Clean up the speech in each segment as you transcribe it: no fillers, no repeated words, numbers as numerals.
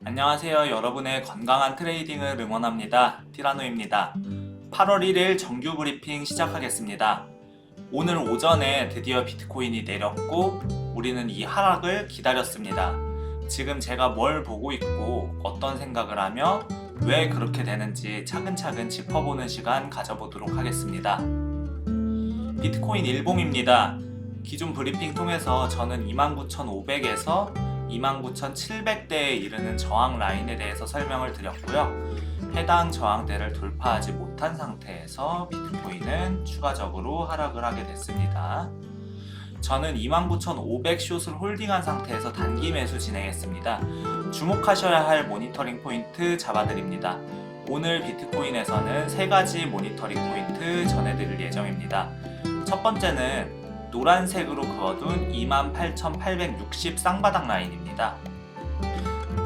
안녕하세요. 여러분의 건강한 트레이딩을 응원합니다. 티라노입니다. 8월 1일 정규 브리핑 시작하겠습니다. 오늘 오전에 드디어 비트코인이 내렸고 우리는 이 하락을 기다렸습니다. 지금 제가 뭘 보고 있고 어떤 생각을 하며 왜 그렇게 되는지 차근차근 짚어보는 시간 가져보도록 하겠습니다. 비트코인 일봉입니다. 기존 브리핑 통해서 저는 29,500에서 29,700대에 이르는 저항 라인에 대해서 설명을 드렸고요. 해당 저항대를 돌파하지 못한 상태에서 비트코인은 추가적으로 하락을 하게 됐습니다. 저는 29,500 숏을 홀딩한 상태에서 단기 매수 진행했습니다. 주목하셔야 할 모니터링 포인트 잡아드립니다. 오늘 비트코인에서는 3가지 모니터링 포인트 전해드릴 예정입니다. 첫 번째는 노란색으로 그어둔 28,860 쌍바닥 라인입니다.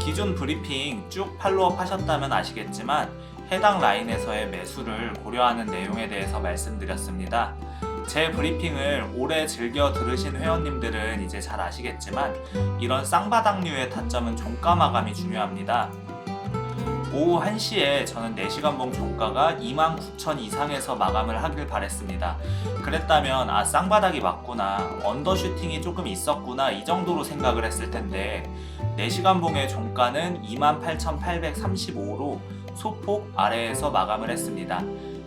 기존 브리핑 쭉 팔로업 하셨다면 아시겠지만 해당 라인에서의 매수를 고려하는 내용에 대해서 말씀드렸습니다. 제 브리핑을 오래 즐겨 들으신 회원님들은 이제 잘 아시겠지만 이런 쌍바닥류의 타점은 종가 마감이 중요합니다. 오후 1시에 저는 4시간 봉 종가가 29,000 이상에서 마감을 하길 바랬습니다. 그랬다면 쌍바닥이 맞구나, 언더슈팅이 조금 있었구나 이 정도로 생각을 했을 텐데 4시간 봉의 종가는 28,835로 소폭 아래에서 마감을 했습니다.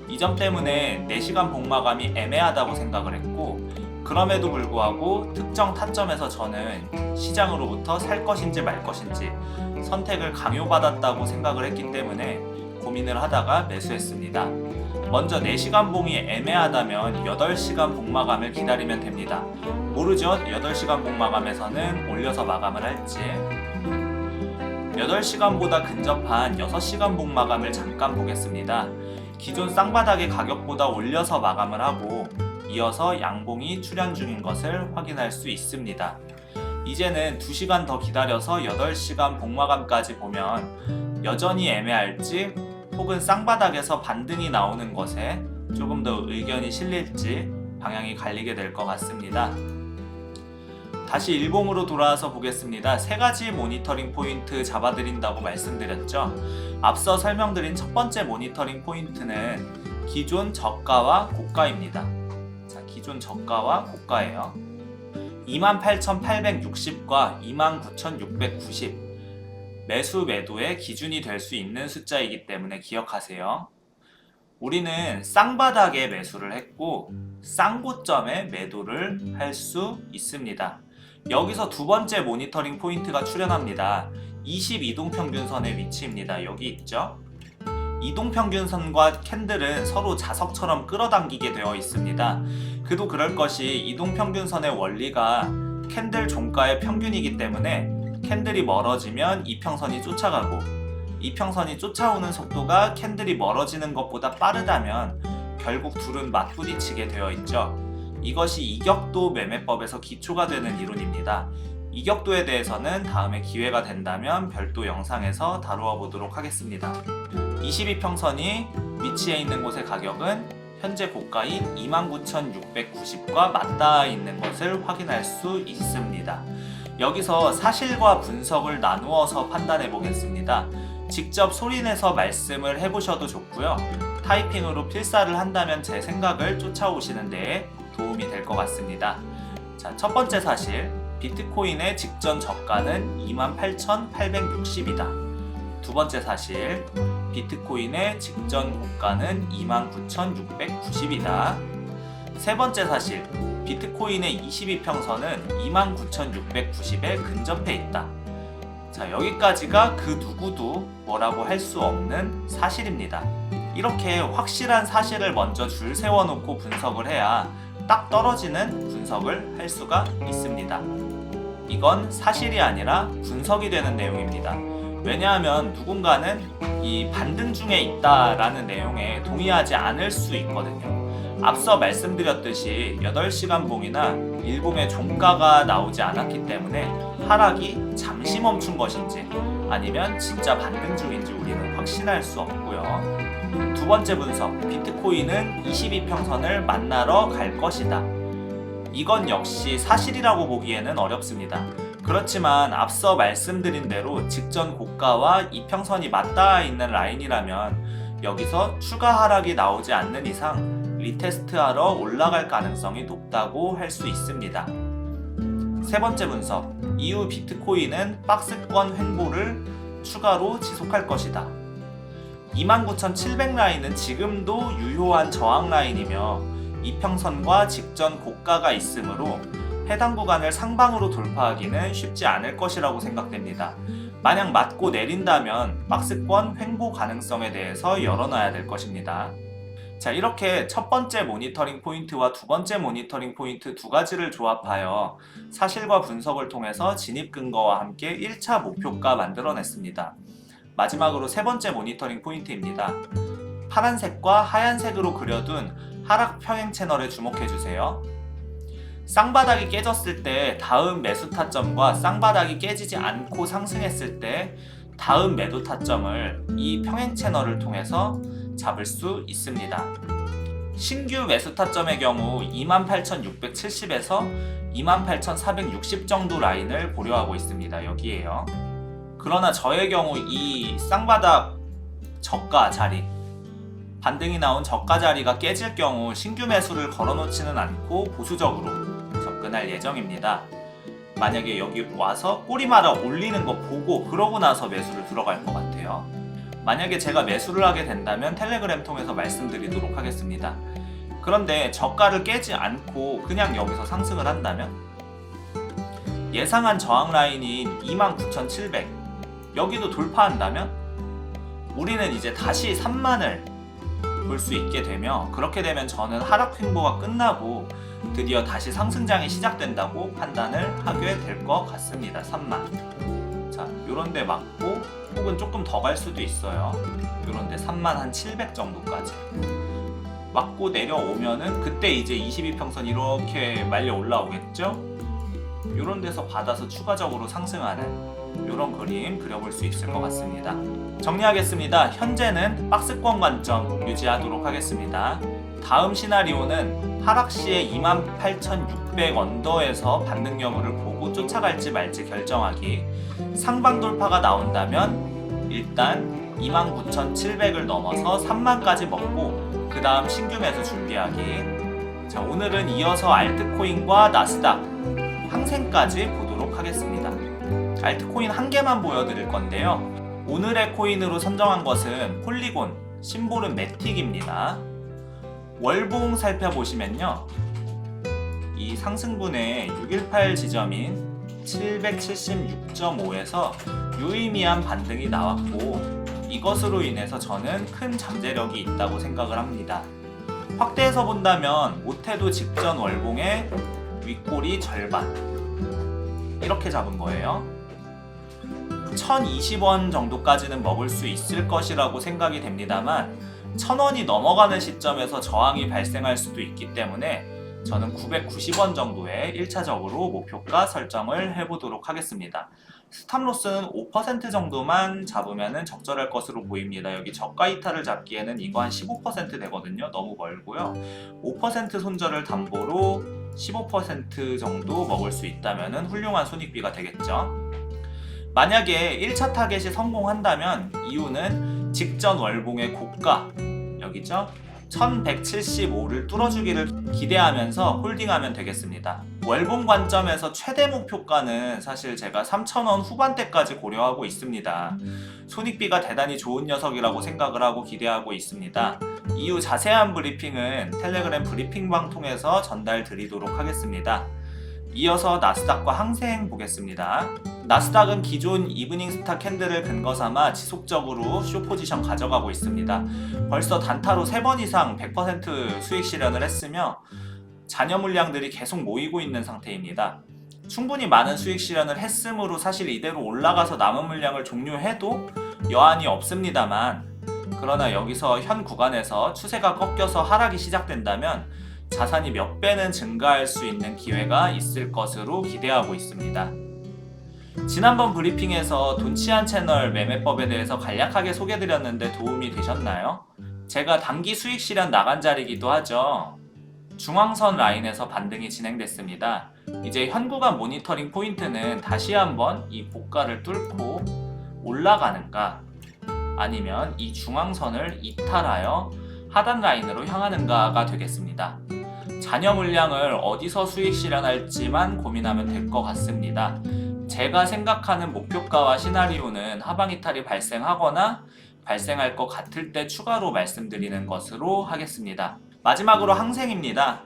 이 점 때문에 4시간 봉 마감이 애매하다고 생각을 했고, 그럼에도 불구하고 특정 타점에서 저는 시장으로부터 살 것인지 말 것인지 선택을 강요받았다고 생각을 했기 때문에 고민을 하다가 매수했습니다. 먼저 4시간 봉이 애매하다면 8시간 봉 마감을 기다리면 됩니다. 모르죠? 8시간 봉 마감에서는 올려서 마감을 할지. 8시간보다 근접한 6시간 봉 마감을 잠깐 보겠습니다. 기존 쌍바닥의 가격보다 올려서 마감을 하고 이어서 양봉이 출현 중인 것을 확인할 수 있습니다. 이제는 2시간 더 기다려서 8시간 봉마감까지 보면 여전히 애매할지 혹은 쌍바닥에서 반등이 나오는 것에 조금 더 의견이 실릴지 방향이 갈리게 될 것 같습니다. 다시 일봉으로 돌아와서 보겠습니다. 3가지 모니터링 포인트 잡아드린다고 말씀드렸죠. 앞서 설명드린 첫 번째 모니터링 포인트는 기존 저가와 고가입니다. 기존 저가와 고가예요. 28,860과 29,690 매수 매도의 기준이 될 수 있는 숫자이기 때문에 기억하세요. 우리는 쌍바닥에 매수를 했고 쌍고점에 매도를 할 수 있습니다. 여기서 두 번째 모니터링 포인트가 출현합니다. 22동평균선의 위치입니다. 여기 있죠? 이동평균선과 캔들은 서로 자석처럼 끌어당기게 되어 있습니다. 그도 그럴 것이 이동평균선의 원리가 캔들 종가의 평균이기 때문에 캔들이 멀어지면 이평선이 쫓아가고 이평선이 쫓아오는 속도가 캔들이 멀어지는 것보다 빠르다면 결국 둘은 맞부딪히게 되어 있죠. 이것이 이격도 매매법에서 기초가 되는 이론입니다. 이격도에 대해서는 다음에 기회가 된다면 별도 영상에서 다루어 보도록 하겠습니다. 22평선이 위치해 있는 곳의 가격은 현재 고가인 29,690과 맞닿아 있는 것을 확인할 수 있습니다. 여기서 사실과 분석을 나누어서 판단해 보겠습니다. 직접 소리내서 말씀을 해보셔도 좋고요. 타이핑으로 필사를 한다면 제 생각을 쫓아오시는 데에 도움이 될 것 같습니다. 자, 첫 번째 사실, 비트코인의 직전 저가는 28,860이다. 두 번째 사실, 비트코인의 직전 고가는 29,690이다. 세 번째 사실, 비트코인의 22평선은 29,690에 근접해 있다. 자, 여기까지가 그 누구도 뭐라고 할 수 없는 사실입니다. 이렇게 확실한 사실을 먼저 줄 세워놓고 분석을 해야 딱 떨어지는 분석을 할 수가 있습니다. 이건 사실이 아니라 분석이 되는 내용입니다. 왜냐하면 누군가는 이 반등 중에 있다라는 내용에 동의하지 않을 수 있거든요. 앞서 말씀드렸듯이 8시간 봉이나 일봉의 종가가 나오지 않았기 때문에 하락이 잠시 멈춘 것인지 아니면 진짜 반등 중인지 우리는 확신할 수 없고요. 두 번째 분석, 비트코인은 22평선을 만나러 갈 것이다. 이건 역시 사실이라고 보기에는 어렵습니다. 그렇지만 앞서 말씀드린 대로 직전 고가와 이평선이 맞닿아 있는 라인이라면 여기서 추가 하락이 나오지 않는 이상 리테스트하러 올라갈 가능성이 높다고 할 수 있습니다. 세 번째 분석, 이후 비트코인은 박스권 횡보를 추가로 지속할 것이다. 29,700 라인은 지금도 유효한 저항 라인이며 이평선과 직전 고가가 있으므로 해당 구간을 상방으로 돌파하기는 쉽지 않을 것이라고 생각됩니다. 만약 맞고 내린다면 박스권 횡보 가능성에 대해서 열어놔야 될 것입니다. 자, 이렇게 첫 번째 모니터링 포인트와 두 번째 모니터링 포인트 두 가지를 조합하여 사실과 분석을 통해서 진입 근거와 함께 1차 목표가 만들어냈습니다. 마지막으로 세 번째 모니터링 포인트입니다. 파란색과 하얀색으로 그려둔 하락 평행 채널에 주목해주세요. 쌍바닥이 깨졌을 때 다음 매수 타점과 쌍바닥이 깨지지 않고 상승했을 때 다음 매도 타점을 이 평행 채널을 통해서 잡을 수 있습니다. 신규 매수 타점의 경우 28,670에서 28,460 정도 라인을 고려하고 있습니다. 여기에요. 그러나 저의 경우 이 쌍바닥 저가 자리, 반등이 나온 저가 자리가 깨질 경우 신규 매수를 걸어놓지는 않고 보수적으로 접근할 예정입니다. 만약에 여기 와서 꼬리마다 올리는 거 보고 그러고 나서 매수를 들어갈 것 같아요. 만약에 제가 매수를 하게 된다면 텔레그램 통해서 말씀드리도록 하겠습니다. 그런데 저가를 깨지 않고 그냥 여기서 상승을 한다면 예상한 저항 라인인 29,700 여기도 돌파한다면 우리는 이제 다시 3만을 볼 수 있게 되며, 그렇게 되면 저는 하락 횡보가 끝나고 드디어 다시 상승장이 시작된다고 판단을 하게 될 것 같습니다. 3만. 자, 요런데 맞고 혹은 조금 더 갈 수도 있어요. 요런데 3만 한 700 정도까지 맞고 내려오면은 그때 이제 22평선 이렇게 말려 올라오겠죠? 요런 데서 받아서 추가적으로 상승하는 요런 그림 그려볼 수 있을 것 같습니다. 정리하겠습니다. 현재는 박스권 관점 유지하도록 하겠습니다. 다음 시나리오는 하락 시에 28,600 언더에서 반등 여부를 보고 쫓아갈지 말지 결정하기. 상방 돌파가 나온다면 일단 29,700을 넘어서 3만까지 먹고 그 다음 신규 매수 준비하기. 자, 오늘은 이어서 알트코인과 나스닥, 항생까지 보도록 하겠습니다. 알트코인 한 개만 보여드릴 건데요. 오늘의 코인으로 선정한 것은 폴리곤, 심볼은 매틱입니다. 월봉 살펴보시면요, 이 상승분의 618 지점인 776.5에서 유의미한 반등이 나왔고, 이것으로 인해서 저는 큰 잠재력이 있다고 생각을 합니다. 확대해서 본다면 못해도 직전 월봉의 윗꼬리 절반 이렇게 잡은 거예요. 1020원 정도까지는 먹을 수 있을 것이라고 생각이 됩니다만 1000원이 넘어가는 시점에서 저항이 발생할 수도 있기 때문에 저는 990원 정도에 1차적으로 목표가 설정을 해보도록 하겠습니다. 스탑로스는 5% 정도만 잡으면 적절할 것으로 보입니다. 여기 저가 이탈을 잡기에는 이거 한 15% 되거든요. 너무 멀고요. 5% 손절을 담보로 15% 정도 먹을 수 있다면 훌륭한 손익비가 되겠죠. 만약에 1차 타겟이 성공한다면 이유는 직전 월봉의 고가, 여기죠? 1175를 뚫어주기를 기대하면서 홀딩하면 되겠습니다. 월봉 관점에서 최대 목표가는 사실 제가 3,000원 후반대까지 고려하고 있습니다. 손익비가 대단히 좋은 녀석이라고 생각을 하고 기대하고 있습니다. 이후 자세한 브리핑은 텔레그램 브리핑방 통해서 전달 드리도록 하겠습니다. 이어서 나스닥과 항생 보겠습니다. 나스닥은 기존 이브닝 스타 캔들을 근거 삼아 지속적으로 쇼 포지션 가져가고 있습니다. 벌써 단타로 3번 이상 100% 수익 실현을 했으며 잔여 물량들이 계속 모이고 있는 상태입니다. 충분히 많은 수익 실현을 했으므로 사실 이대로 올라가서 남은 물량을 종료해도 여한이 없습니다만, 그러나 여기서 현 구간에서 추세가 꺾여서 하락이 시작된다면 자산이 몇 배는 증가할 수 있는 기회가 있을 것으로 기대하고 있습니다. 지난번 브리핑에서 돈치안 채널 매매법에 대해서 간략하게 소개드렸는데 도움이 되셨나요? 제가 단기 수익 실현 나간 자리이기도 하죠. 중앙선 라인에서 반등이 진행됐습니다. 이제 현 구간 모니터링 포인트는 다시 한번 이 고가를 뚫고 올라가는가, 아니면 이 중앙선을 이탈하여 하단 라인으로 향하는가가 되겠습니다. 잔여 물량을 어디서 수익 실현할지만 고민하면 될 것 같습니다. 제가 생각하는 목표가와 시나리오는 하방 이탈이 발생하거나 발생할 것 같을 때 추가로 말씀드리는 것으로 하겠습니다. 마지막으로 항생입니다.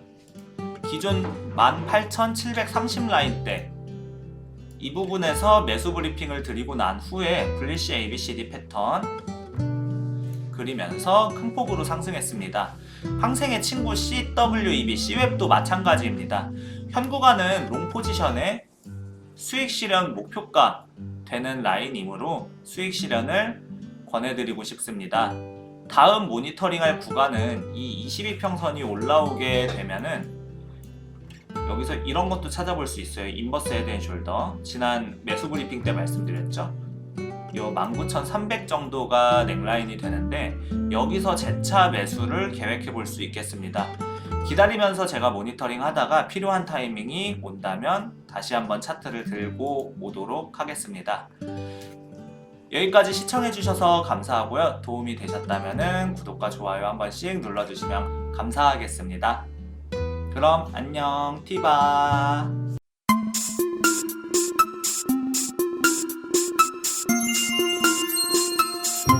기존 18,730 라인대 이 부분에서 매수 브리핑을 드리고 난 후에 불리시 ABCD 패턴 그리면서 큰 폭으로 상승했습니다. 항생의 친구 CWEB, C웹도 마찬가지입니다. 현 구간은 롱 포지션의 수익 실현 목표가 되는 라인이므로 수익 실현을 권해드리고 싶습니다. 다음 모니터링할 구간은 이 22평선이 올라오게 되면은 여기서 이런 것도 찾아볼 수 있어요. 인버스 헤드앤숄더 지난 매수 브리핑 때 말씀드렸죠. 요 19,300 정도가 넥라인이 되는데 여기서 재차 매수를 계획해 볼 수 있겠습니다. 기다리면서 제가 모니터링 하다가 필요한 타이밍이 온다면 다시 한번 차트를 들고 오도록 하겠습니다. 여기까지 시청해 주셔서 감사하고요. 도움이 되셨다면 구독과 좋아요 한 번씩 눌러주시면 감사하겠습니다. 그럼 안녕, 티바.